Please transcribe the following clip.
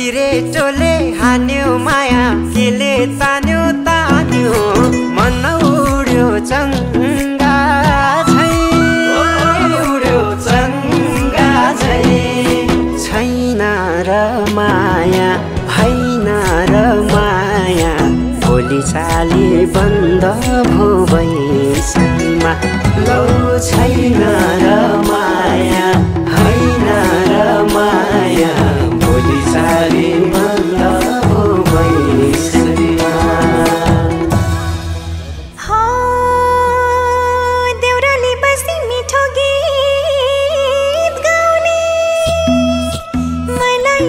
सिरेटोले हान्यो माया केले तान्यो तान्यो मन उड्यो चङ्गा झै उड्यो चङ्गा झै छैन र माया होइन र माया भोलि चाली बन्द भो बैसैमा लौ छैन र माया होइन र माया भोलि चाली बन्द भो बैसैमा देउराली बस्ती मिठो गीत गाउने मलाई